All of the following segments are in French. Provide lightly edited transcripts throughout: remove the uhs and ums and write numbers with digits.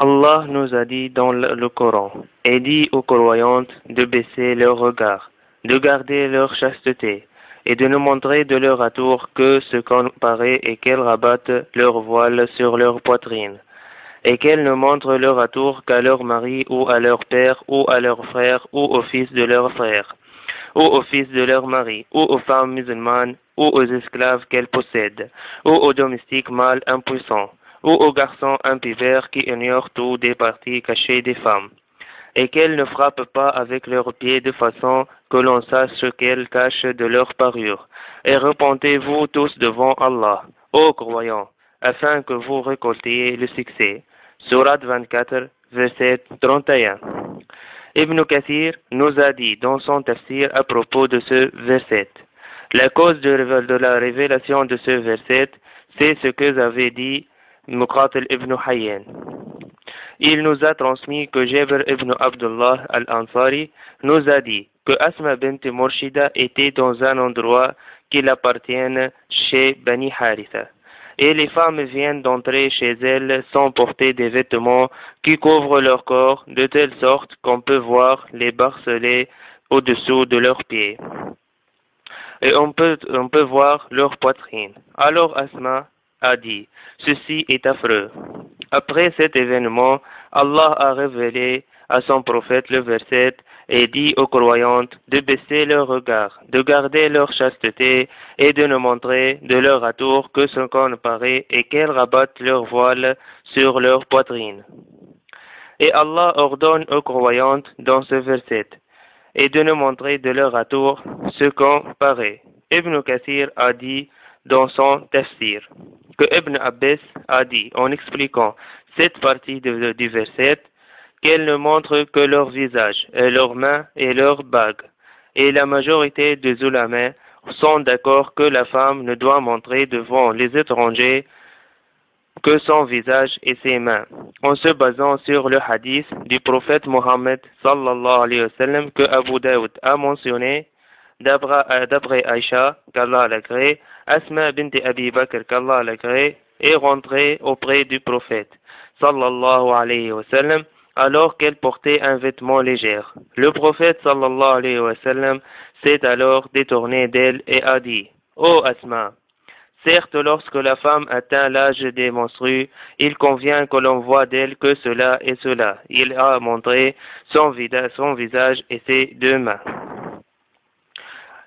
Allah nous a dit dans le Coran, et dit aux croyantes de baisser leur regard, de garder leur chasteté, et de ne montrer de leur atour que ce qu'on paraît et qu'elles rabattent leur voile sur leur poitrine, et qu'elles ne montrent leur atour qu'à leur mari ou à leur père ou à leur frère ou au fils de leur frère, ou au fils de leur mari, ou aux femmes musulmanes, ou aux esclaves qu'elles possèdent, ou aux domestiques mâles impuissants, ou aux garçons impivers qui ignorent tout des parties cachées des femmes, et qu'elles ne frappent pas avec leurs pieds de façon que l'on sache ce qu'elles cachent de leur parure. Et repentez-vous tous devant Allah, ô croyants, afin que vous récoltiez le succès. Sourate 24, verset 31. Ibn Kathir nous a dit dans son tafsir à propos de ce verset. La cause de la révélation de ce verset, c'est ce que j'avais dit Muqatil ibn Hayyan. Il nous a transmis que Jabir ibn Abdullah al-Ansari nous a dit que Asma bint Murshida était dans un endroit qui l'appartient chez Bani Haritha. Et les femmes viennent d'entrer chez elles sans porter des vêtements qui couvrent leur corps de telle sorte qu'on peut voir les barcelets au-dessous de leurs pieds. Et on peut voir leur poitrine. Alors Asma a dit, ceci est affreux. Après cet événement, Allah a révélé à son prophète le verset et dit aux croyantes de baisser leur regard, de garder leur chasteté et de ne montrer de leur atour que ce qu'on paraît et qu'elles rabattent leur voile sur leur poitrine. Et Allah ordonne aux croyantes dans ce verset et de ne montrer de leur atour ce qu'on paraît. Ibn Kathir a dit dans son tafsir que Ibn Abbas a dit en expliquant cette partie du verset qu'elles ne montrent que leur visage, et leurs mains et leurs bagues. Et la majorité des ulamais sont d'accord que la femme ne doit montrer devant les étrangers que son visage et ses mains, en se basant sur le hadith du prophète Mohammed sallallahu alayhi wa sallam que Abu Daoud a mentionné d'après Aïcha, qu'Allah l'agrée, Asma bint Abi Bakr, qu'Allah l'agrée, est rentrée auprès du prophète sallallahu alayhi wa sallam alors qu'elle portait un vêtement léger. Le prophète sallallahu alayhi wa sallam s'est alors détourné d'elle et a dit, ô Asma, certes, lorsque la femme atteint l'âge des menstrues, il convient que l'on voit d'elle que cela et cela. Il a montré son visage et ses deux mains.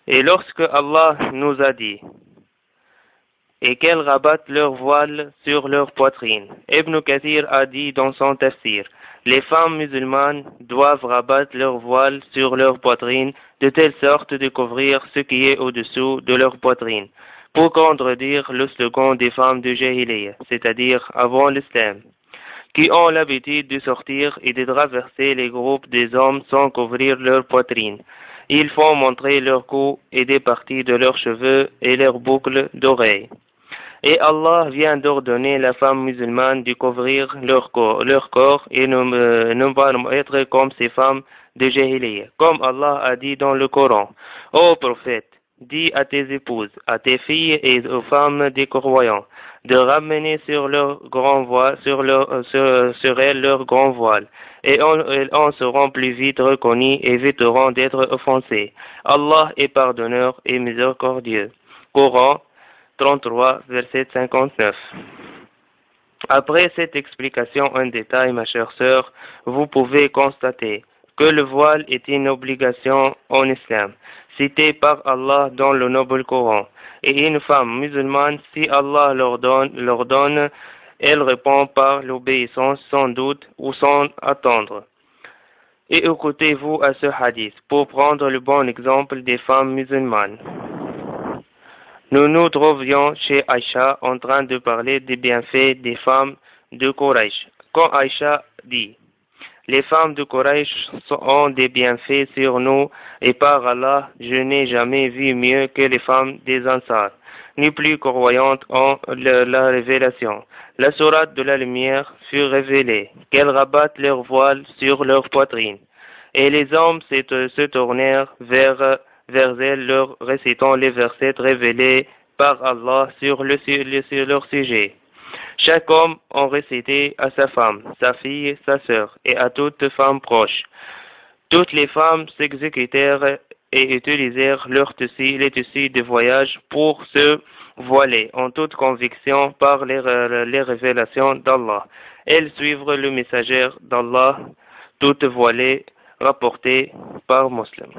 Et lorsque Allah nous a dit, et qu'elles rabattent leur voile sur leur poitrine, Ibn Kathir a dit dans son tafsir, les femmes musulmanes doivent rabattre leur voile sur leur poitrine de telle sorte de couvrir ce qui est au-dessous de leur poitrine, pour contredire le slogan des femmes de Jahiliyyah, c'est-à-dire avant l'islam, qui ont l'habitude de sortir et de traverser les groupes des hommes sans couvrir leur poitrine. Ils font montrer leur cou et des parties de leurs cheveux et leurs boucles d'oreilles. Et Allah vient d'ordonner la femme musulmane de couvrir leur corps et ne pas être comme ces femmes de Jahiliyyah. Comme Allah a dit dans le Coran, ô prophète, dis à tes épouses, à tes filles et aux femmes des croyants de ramener sur leur grand voile, sur elles leur grand voile, et elles en seront plus vite reconnues et éviteront d'être offensées. Allah est pardonneur et miséricordieux. Coran 33, verset 59. Après cette explication en détail, ma chère sœur, vous pouvez constater que le voile est une obligation en islam, citée par Allah dans le noble Coran. Et une femme musulmane, si Allah l'ordonne, elle répond par l'obéissance sans doute ou sans attendre. Et écoutez-vous à ce hadith pour prendre le bon exemple des femmes musulmanes. Nous nous trouvions chez Aïcha en train de parler des bienfaits des femmes de Quraysh. Quand Aïcha dit, les femmes de Quraysh ont des bienfaits sur nous et par Allah, je n'ai jamais vu mieux que les femmes des Ansar, ni plus croyantes en la révélation. La sourate de la lumière fut révélée, qu'elles rabattent leur voile sur leur poitrine. Et les hommes se tournèrent vers elles, récitant les versets révélés par Allah sur leur sujet. Chaque homme en récitait à sa femme, sa fille, sa sœur, et à toute femme proche. Toutes les femmes s'exécutèrent et utilisèrent les tissus de voyage pour se voiler en toute conviction par les révélations d'Allah. Elles suivent le messager d'Allah, toutes voilées, rapportées par Muslim.